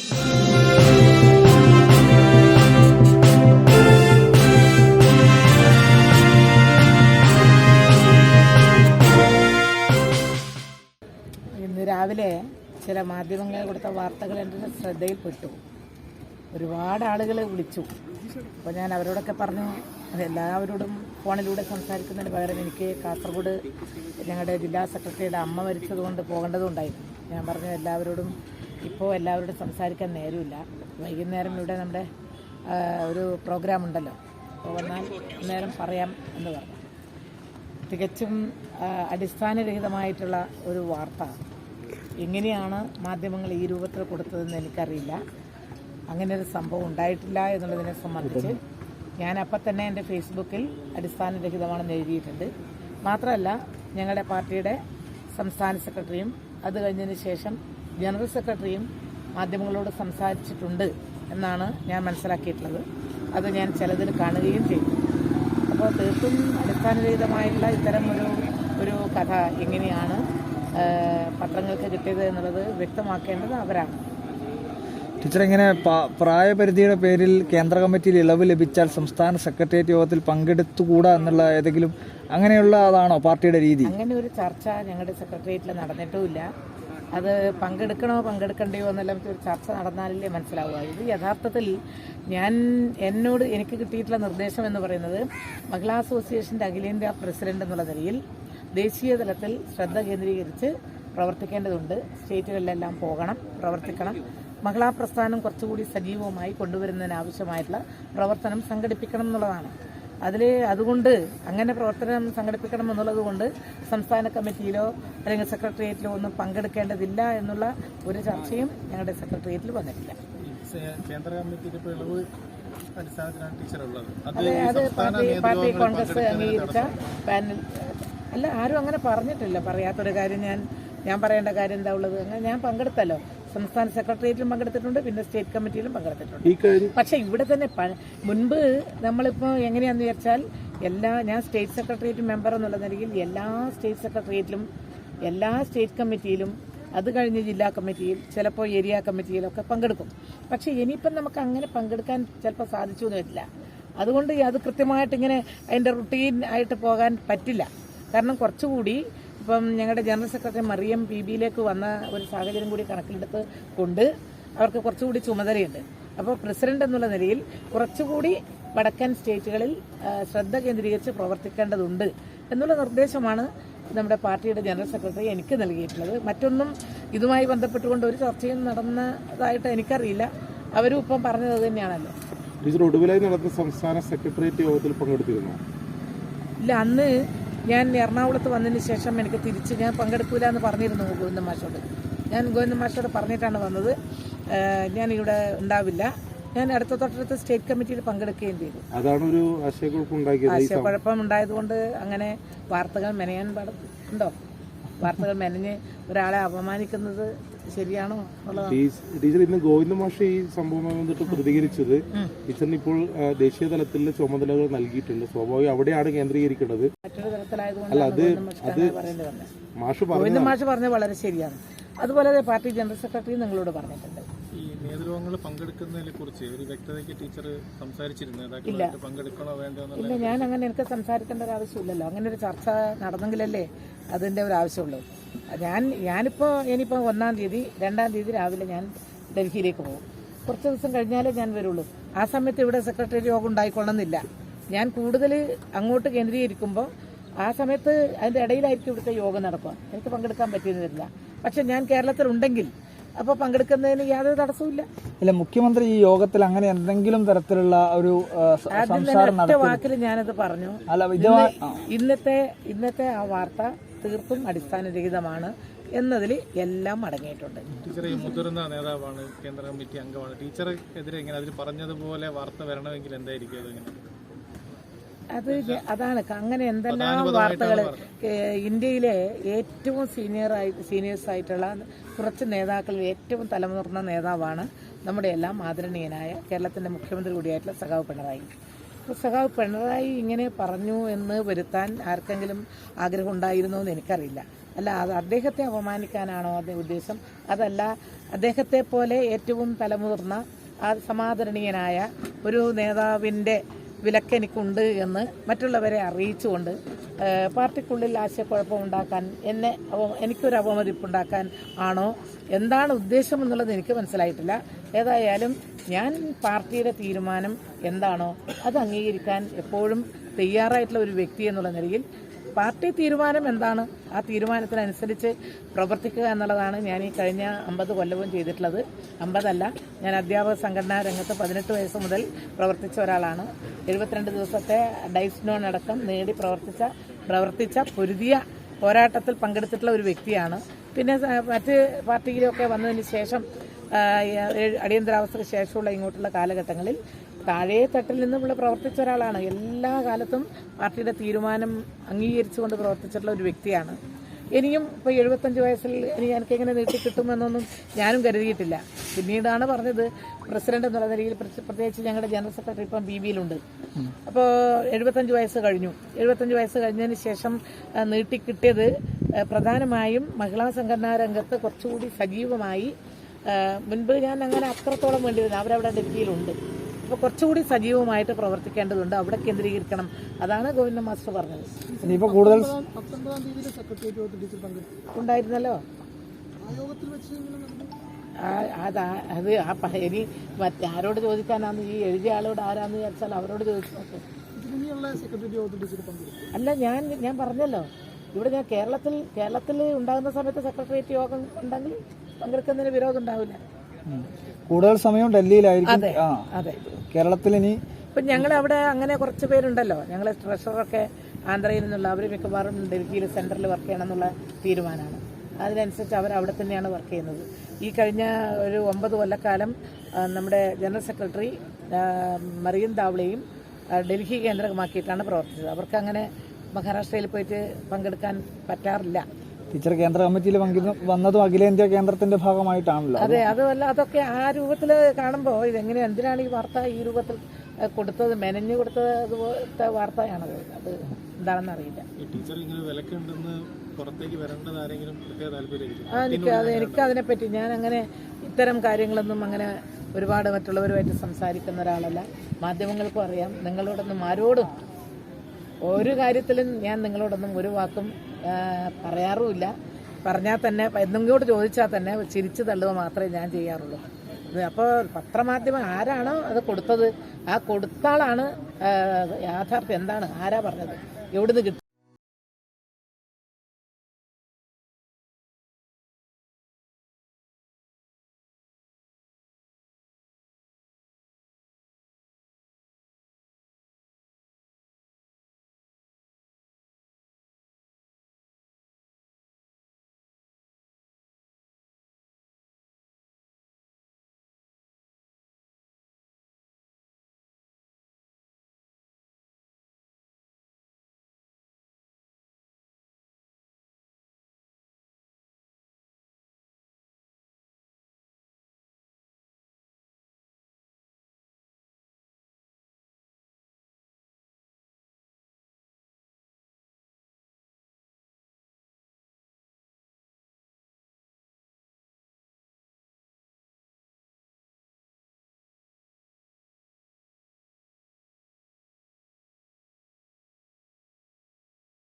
ഇന്ന് രാവിലെ ചില മാധ്യമങ്ങൾ കൊടുത്ത വാർത്തകൾ എൻ്റെ ശ്രദ്ധയിൽപ്പെട്ടു. ഒരുപാട് ആളുകൾ വിളിച്ചു. അപ്പോൾ ഞാൻ അവരോടൊക്കെ പറഞ്ഞു, എല്ലാവരോടും ഫോണിലൂടെ സംസാരിക്കുന്നതിന് പകരം എനിക്ക് കാസർഗോഡ് ഞങ്ങളുടെ ജില്ലാ സെക്രട്ടറിയുടെ അമ്മ മരിച്ചതുകൊണ്ട് പോകേണ്ടതുണ്ടായിരുന്നു. ഞാൻ പറഞ്ഞു എല്ലാവരോടും ഇപ്പോൾ എല്ലാവരോടും സംസാരിക്കാൻ നേരമില്ല, വൈകുന്നേരം ഇവിടെ നമ്മുടെ ഒരു പ്രോഗ്രാം ഉണ്ടല്ലോ, അപ്പോൾ വന്നാൽ നേരം പറയാം എന്ന് പറഞ്ഞു. തികച്ചും അടിസ്ഥാനരഹിതമായിട്ടുള്ള ഒരു വാർത്ത. എങ്ങനെയാണ് മാധ്യമങ്ങൾ ഈ രൂപത്തിൽ കൊടുത്തതെന്ന് എനിക്കറിയില്ല. അങ്ങനെ ഒരു സംഭവം ഉണ്ടായിട്ടില്ല എന്നുള്ളതിനെ സംബന്ധിച്ച് ഞാൻ അപ്പം തന്നെ എൻ്റെ ഫേസ്ബുക്കിൽ അടിസ്ഥാനരഹിതമാണെന്ന് എഴുതിയിട്ടുണ്ട്. മാത്രമല്ല, ഞങ്ങളുടെ പാർട്ടിയുടെ സംസ്ഥാന സെക്രട്ടറിയും അത് കഴിഞ്ഞതിന് ശേഷം ജനറൽ സെക്രട്ടറിയും മാധ്യമങ്ങളോട് സംസാരിച്ചിട്ടുണ്ട് എന്നാണ് ഞാൻ മനസ്സിലാക്കിയിട്ടുള്ളത്. അത് ഞാൻ ചിലതിൽ കാണുകയും ചെയ്തു. അപ്പോൾ തീർത്തും അടിസ്ഥാനരഹിതമായിട്ടുള്ള ഇത്തരം ഒരു കഥ എങ്ങനെയാണ് പത്രങ്ങൾക്ക് കിട്ടിയത് എന്നുള്ളത് വ്യക്തമാക്കേണ്ടത് അവരാണ്. ടീച്ചർ, ഇങ്ങനെ പ്രായപരിധിയുടെ പേരിൽ കേന്ദ്ര കമ്മിറ്റിയിൽ ഇളവ് ലഭിച്ചാൽ സംസ്ഥാന സെക്രട്ടേറിയറ്റ് യോഗത്തിൽ പങ്കെടുത്തുകൂടാ എന്നുള്ള ഏതെങ്കിലും അങ്ങനെയുള്ള അതാണോ പാർട്ടിയുടെ രീതി? അങ്ങനെ ഒരു ചർച്ച ഞങ്ങളുടെ സെക്രട്ടേറിയറ്റിൽ നടന്നിട്ടുമില്ല. അത് പങ്കെടുക്കണ്ടയോ എന്നെല്ലാം ഒരു ചർച്ച നടന്നാലല്ലേ മനസ്സിലാവുക. ഇത് യഥാർത്ഥത്തിൽ എനിക്ക് കിട്ടിയിട്ടുള്ള നിർദ്ദേശം എന്ന് പറയുന്നത്, മഹിളാ അസോസിയേഷൻ്റെ അഖിലേന്ത്യാ പ്രസിഡന്റ് എന്നുള്ള നിലയിൽ ദേശീയ തലത്തിൽ ശ്രദ്ധ കേന്ദ്രീകരിച്ച് പ്രവർത്തിക്കേണ്ടതുണ്ട്. സ്റ്റേറ്റുകളിലെല്ലാം പോകണം, പ്രവർത്തിക്കണം. മഹിളാ പ്രസ്ഥാനം കുറച്ചുകൂടി സജീവമായി കൊണ്ടുവരുന്നതിനാവശ്യമായിട്ടുള്ള പ്രവർത്തനം സംഘടിപ്പിക്കണം എന്നുള്ളതാണ്. അതുകൊണ്ട് അങ്ങനെ പ്രവർത്തനം സംഘടിപ്പിക്കണം എന്നുള്ളത് കൊണ്ട് സംസ്ഥാന കമ്മിറ്റിയിലോ അല്ലെങ്കിൽ സെക്രട്ടേറിയറ്റിലോ ഒന്നും പങ്കെടുക്കേണ്ടതില്ല എന്നുള്ള ഒരു ചർച്ചയും ഞങ്ങളുടെ സെക്രട്ടേറിയറ്റിൽ വന്നിട്ടില്ല. കേന്ദ്ര കമ്മിറ്റിയിൽ അത് പാർട്ടി കോൺഗ്രസ് അംഗീകരിച്ച പാനൽ അല്ല, ആരും അങ്ങനെ പറഞ്ഞിട്ടില്ല. പറയാത്തൊരു കാര്യം ഞാൻ പറയേണ്ട കാര്യം എന്താ ഉള്ളത്? അങ്ങനെ ഞാൻ പങ്കെടുത്തല്ലോ. സംസ്ഥാന സെക്രട്ടേറിയറ്റിലും പങ്കെടുത്തിട്ടുണ്ട്, പിന്നെ സ്റ്റേറ്റ് കമ്മിറ്റിയിലും പങ്കെടുത്തിട്ടുണ്ട്. പക്ഷെ ഇവിടെ തന്നെ മുൻപ് നമ്മളിപ്പോൾ എങ്ങനെയാണെന്ന് വിചാരിച്ചാൽ ഞാൻ സ്റ്റേറ്റ് സെക്രട്ടേറിയറ്റ് മെമ്പർ എന്നുള്ള നിലയിൽ എല്ലാ സ്റ്റേറ്റ് സെക്രട്ടേറിയറ്റിലും എല്ലാ സ്റ്റേറ്റ് കമ്മിറ്റിയിലും അത് കഴിഞ്ഞ് ജില്ലാ കമ്മിറ്റിയിൽ ചിലപ്പോൾ ഏരിയ കമ്മിറ്റിയിലൊക്കെ പങ്കെടുക്കും. പക്ഷെ ഇനിയിപ്പം നമുക്ക് അങ്ങനെ പങ്കെടുക്കാൻ ചിലപ്പോൾ സാധിച്ചു എന്ന് വരില്ല. അതുകൊണ്ട് അത് കൃത്യമായിട്ട് ഇങ്ങനെ അതിൻ്റെ റുട്ടീൻ ആയിട്ട് പോകാൻ പറ്റില്ല. കാരണം കുറച്ചുകൂടി ഇപ്പം ഞങ്ങളുടെ ജനറൽ സെക്രട്ടറി മറിയം PBയിലേക്ക് വന്ന ഒരു സാഹചര്യം കൂടി കണക്കിലെടുത്ത് കൊണ്ട് അവർക്ക് കുറച്ചുകൂടി ചുമതലയുണ്ട്. അപ്പോൾ പ്രസിഡന്റ് എന്നുള്ള നിലയിൽ കുറച്ചുകൂടി വടക്കൻ സ്റ്റേറ്റുകളിൽ ശ്രദ്ധ കേന്ദ്രീകരിച്ച് പ്രവർത്തിക്കേണ്ടതുണ്ട് എന്നുള്ള നിർദ്ദേശമാണ് നമ്മുടെ പാർട്ടിയുടെ ജനറൽ സെക്രട്ടറി എനിക്ക് നൽകിയിട്ടുള്ളത്. മറ്റൊന്നും ഇതുമായി ബന്ധപ്പെട്ടുകൊണ്ട് ഒരു ചർച്ചയും നടന്നതായിട്ട് എനിക്കറിയില്ല. അവരും ഇപ്പം പറഞ്ഞത് തന്നെയാണല്ലോ. ഒടുവിലായി നടന്ന സംസ്ഥാന സെക്രട്ടേറിയറ്റ് യോഗത്തിൽ പങ്കെടുത്തിരുന്നു? ഇല്ല, അന്ന് ഞാൻ എറണാകുളത്ത് വന്നതിന് ശേഷം എനിക്ക് തിരിച്ച് ഞാൻ പങ്കെടുക്കൂല എന്ന് പറഞ്ഞിരുന്നു ഗോവിന്ദ മാഷോട് പറഞ്ഞിട്ടാണ് വന്നത്. ഞാൻ ഇവിടെ ഉണ്ടാവില്ല. ഞാൻ തൊട്ടടുത്ത സ്റ്റേറ്റ് കമ്മിറ്റിയിൽ പങ്കെടുക്കുകയും ചെയ്തു. അതാണ് ഒരു ആശയക്കുഴപ്പം ഉണ്ടായതുകൊണ്ട് അങ്ങനെ വാർത്തകൾ മെനയാൻ പാടുണ്ടോ? വാർത്തകൾ മെനഞ്ഞ് ഒരാളെ അപമാനിക്കുന്നത് ശരിയാണോ? ടീച്ചർ, ഇന്ന് ഗോവിന്ദ മാഷ് ഈ സംഭവം വന്നിട്ട് പ്രതികരിച്ചത്, ടീച്ചറിന് ഇപ്പോൾ ദേശീയ തലത്തിൽ ചുമതലകൾ നൽകിയിട്ടുണ്ട്, സ്വാഭാവികം അവിടെയാണ് കേന്ദ്രീകരിക്കേണ്ടത്. മറ്റൊരു തലത്തിലായതുകൊണ്ട് ഗോവിന്ദ മാഷ് പറഞ്ഞത് വളരെ ശരിയാണ്. അതുപോലെ പാർട്ടി ജനറൽ സെക്രട്ടറി നിങ്ങളോട് പറഞ്ഞിട്ടുണ്ട്. ഈ നേതൃത്വങ്ങൾ പങ്കെടുക്കുന്നതിനെ കുറിച്ച് ഒരു വ്യക്തതയ്ക്ക് ടീച്ചർ സംസാരിച്ചിരുന്നു. പങ്കെടുക്കണോ വേണ്ടോ? ഇല്ല, ഞാൻ അങ്ങനെ എനിക്ക് സംസാരിക്കേണ്ട ഒരു ആവശ്യമില്ലല്ലോ. അങ്ങനെ ഒരു ചർച്ച നടന്നെങ്കിലല്ലേ അതിൻ്റെ ഒരു ആവശ്യമുള്ളൂ. ഇനിയിപ്പോൾ 1-ാം തീയതി 2-ാം തീയതി രാവിലെ ഞാൻ ഡൽഹിയിലേക്ക് പോകും. കുറച്ച് ദിവസം കഴിഞ്ഞാലേ ഞാൻ വരുള്ളൂ. ആ സമയത്ത് ഇവിടെ സെക്രട്ടറി യോഗം ഉണ്ടായിക്കൊള്ളുന്നില്ല. ഞാൻ കൂടുതൽ അങ്ങോട്ട് കേന്ദ്രീകരിക്കുമ്പോൾ ആ സമയത്ത് അതിൻ്റെ ഇടയിലായിരിക്കും ഇവിടുത്തെ യോഗം നടക്കുക. എനിക്ക് പങ്കെടുക്കാൻ പറ്റിയെന്ന് വരില്ല. പക്ഷെ ഞാൻ കേരളത്തിലുണ്ടെങ്കിൽ അപ്പോൾ പങ്കെടുക്കുന്നതിന് യാതൊരു തടസ്സവുമില്ല. ഇല്ല, മുഖ്യമന്ത്രി ഈ യോഗത്തിൽ അങ്ങനെ എന്തെങ്കിലും തരത്തിലുള്ള ഒരു ഒറ്റ വാക്കിൽ ഞാനത് പറഞ്ഞു. ഇന്നത്തെ ആ വാർത്ത തീർത്തും അടിസ്ഥാനരഹിതമാണ് എന്നതിൽ എല്ലാം അടങ്ങിയിട്ടുണ്ട്. ടീച്ചർ മുതിർന്ന നേതാവാണ്, കേന്ദ്ര കമ്മിറ്റി അംഗമാണ്. ടീച്ചർക്കെതിരെ ഇങ്ങനെ അതിൽ പറഞ്ഞതുപോലെ വാർത്ത വരണമെങ്കിൽ എന്തായിരിക്കും? അതാണ് അങ്ങനെ എന്തെല്ലാം വാർത്തകൾ. ഇന്ത്യയിലെ ഏറ്റവും സീനിയേഴ്സ് ആയിട്ടുള്ള കുറച്ച് നേതാക്കളിൽ ഏറ്റവും തലമുതിർന്ന നേതാവാണ് നമ്മുടെ എല്ലാം ആദരണീയനായ കേരളത്തിൻ്റെ മുഖ്യമന്ത്രി കൂടിയായിട്ടുള്ള സഖാവ് പിണറായി. അപ്പോൾ സഖാവ് പിണറായി ഇങ്ങനെ പറഞ്ഞു എന്ന് വരുത്താൻ ആർക്കെങ്കിലും ആഗ്രഹം ഉണ്ടായിരുന്നോ എന്ന് എനിക്കറിയില്ല. അല്ല, അത് അദ്ദേഹത്തെ അപമാനിക്കാനാണോ അദ്ദേഹം ഉദ്ദേശം? അതല്ല, അദ്ദേഹത്തെ പോലെ ഏറ്റവും തലമുതിർന്ന സമാദരണീയനായ ഒരു നേതാവിൻ്റെ വിലക്കെനിക്കുണ്ട് എന്ന് മറ്റുള്ളവരെ അറിയിച്ചുകൊണ്ട് പാർട്ടിക്കുള്ളിൽ ആശയക്കുഴപ്പമുണ്ടാക്കാൻ എനിക്കൊരു അപമതിപ്പുണ്ടാക്കാൻ ആണോ എന്താണ് ഉദ്ദേശം എന്നുള്ളത് എനിക്ക് മനസ്സിലായിട്ടില്ല. ഏതായാലും ഞാൻ പാർട്ടിയുടെ തീരുമാനം എന്താണോ അത് അംഗീകരിക്കാൻ എപ്പോഴും തയ്യാറായിട്ടുള്ള ഒരു വ്യക്തി എന്നുള്ള നിലയിൽ പാർട്ടി തീരുമാനം എന്താണ് ആ തീരുമാനത്തിനനുസരിച്ച് പ്രവർത്തിക്കുക എന്നുള്ളതാണ് ഞാൻ ഈ കഴിഞ്ഞ 50 കൊല്ലവും ചെയ്തിട്ടുള്ളത്. 50 അല്ല, ഞാൻ അധ്യാപക സംഘടനാ രംഗത്ത് 18 വയസ്സ് മുതൽ പ്രവർത്തിച്ച ഒരാളാണ്. 72 ദിവസത്തെ ഡൈസ്നോൺ അടക്കം നേടി പ്രവർത്തിച്ച പൊരുതിയ പോരാട്ടത്തിൽ പങ്കെടുത്തിട്ടുള്ള ഒരു വ്യക്തിയാണ്. പിന്നെ മറ്റ് പാർട്ടിയിലൊക്കെ വന്നതിന് ശേഷം അടിയന്തരാവസ്ഥയ്ക്ക് ശേഷമുള്ള ഇങ്ങോട്ടുള്ള കാലഘട്ടങ്ങളിൽ താഴെ തട്ടിൽ നിന്നുമുള്ള പ്രവർത്തിച്ച ഒരാളാണ്. എല്ലാ കാലത്തും പാർട്ടിയുടെ തീരുമാനം അംഗീകരിച്ചുകൊണ്ട് പ്രവർത്തിച്ചിട്ടുള്ള ഒരു വ്യക്തിയാണ്. ഇനിയും ഇപ്പോൾ 75 വയസ്സിൽ എനിക്കെങ്ങനെ നീട്ടിക്കിട്ടുമെന്നൊന്നും ഞാനും കരുതിയിട്ടില്ല. പിന്നീടാണ് പറഞ്ഞത് പ്രസിഡന്റ് എന്നുള്ള നിലയിൽ, പ്രത്യേകിച്ച് ഞങ്ങളുടെ ജനറൽ സെക്രട്ടറി ഇപ്പം BB-യിലുണ്ട്. അപ്പോൾ 75 വയസ്സ് കഴിഞ്ഞു. 75 വയസ്സ് കഴിഞ്ഞതിന് ശേഷം നീട്ടിക്കിട്ടിയത് പ്രധാനമായും മഹിളാ സംഘടനാ രംഗത്ത് കുറച്ചുകൂടി സജീവമായി. മുൻപ് ഞാൻ അങ്ങനെ അത്രത്തോളം വേണ്ടിയിരുന്നു, അവരവിടെ ഡൽഹിയിലുണ്ട്. അപ്പോൾ കുറച്ചുകൂടി സജീവമായിട്ട് പ്രവർത്തിക്കേണ്ടതുണ്ട്, അവിടെ കേന്ദ്രീകരിക്കണം. അതാണ് ഗോവിന്ദ മാസ്റ്റർ പറഞ്ഞത്. ഇനിയിപ്പോൾ കൂടുതൽ ഉണ്ടായിരുന്നല്ലോ. അത് ഇനി മറ്റാരോട് ചോദിക്കാനാന്ന്, ഈ എഴുതിയ ആളോട് ആരാന്ന് വിചാരിച്ചാൽ അവരോട് ചോദിച്ചു നോക്കും. അല്ല, ഞാൻ പറഞ്ഞല്ലോ, ഇവിടെ ഞാൻ കേരളത്തിൽ ഉണ്ടാകുന്ന സമയത്ത് സെക്രട്ടേറിയറ്റ് യോഗം ഉണ്ടെങ്കിൽ പങ്കെടുക്കുന്നതിന് വിരോധം ഉണ്ടാവില്ല. കൂടുതൽ സമയം ഡൽഹിയിലായിരിക്കും. അതെ, കേരളത്തിൽ ഇനി ഇപ്പം ഞങ്ങളവിടെ അങ്ങനെ കുറച്ച് പേരുണ്ടല്ലോ. ഞങ്ങൾ ട്രഷറൊക്കെ ആന്ധ്രയിൽ നിന്നുള്ള അവർ മിക്കവാറും ഡൽഹിയിൽ സെൻറ്ററിൽ വർക്ക് ചെയ്യണം എന്നുള്ള തീരുമാനമാണ്. അതിനനുസരിച്ച് അവർ അവിടെ തന്നെയാണ് വർക്ക് ചെയ്യുന്നത്. ഈ കഴിഞ്ഞ ഒരു 9 കൊല്ലക്കാലം നമ്മുടെ ജനറൽ സെക്രട്ടറി മറിയം ദാവളെയും ഡൽഹി കേന്ദ്രമാക്കിയിട്ടാണ് പ്രവർത്തിച്ചത്. അവർക്ക് അങ്ങനെ മഹാരാഷ്ട്രയിൽ പോയിട്ട് പങ്കെടുക്കാൻ പറ്റാറില്ല. ടീച്ചർ കേന്ദ്ര കമ്മിറ്റിയിൽ വന്നതും അഖിലേന്ത്യാ കേന്ദ്രത്തിന്റെ ഭാഗമായിട്ടാണല്ലോ. അതെ, അതൊക്കെ ആ രൂപത്തിൽ കാണുമ്പോൾ ഇതെങ്ങനെ, എന്തിനാണ് ഈ വാർത്ത ഈ രൂപത്തിൽ കൊടുത്തത്, മെനഞ്ഞു കൊടുത്തത് അതുപോലത്തെ വാർത്തയാണത്. അത് എന്താണെന്ന് അറിയില്ല. എനിക്കതിനെപ്പറ്റി ഞാൻ അങ്ങനെ ഇത്തരം കാര്യങ്ങളൊന്നും അങ്ങനെ ഒരുപാട് മറ്റുള്ളവരുമായിട്ട് സംസാരിക്കുന്ന ഒരാളല്ല. മാധ്യമങ്ങൾക്കും അറിയാം. നിങ്ങളോടൊന്നും ആരോടും ഒരു കാര്യത്തിലും ഞാൻ നിങ്ങളോടൊന്നും ഒരു വാക്കും പറയാറുമില്ല. പറഞ്ഞാൽ തന്നെ എന്തെങ്കിലും ചോദിച്ചാൽ തന്നെ ചിരിച്ചു തള്ളുക മാത്രമേ ഞാൻ ചെയ്യാറുള്ളൂ. അപ്പോൾ പത്രമാധ്യമം ആരാണോ അത് കൊടുത്തത്, ആ കൊടുത്താളാണ് യാഥാർത്ഥ്യം എന്താണ്, ആരാ പറഞ്ഞത്, എവിടുന്ന് കിട്ടും.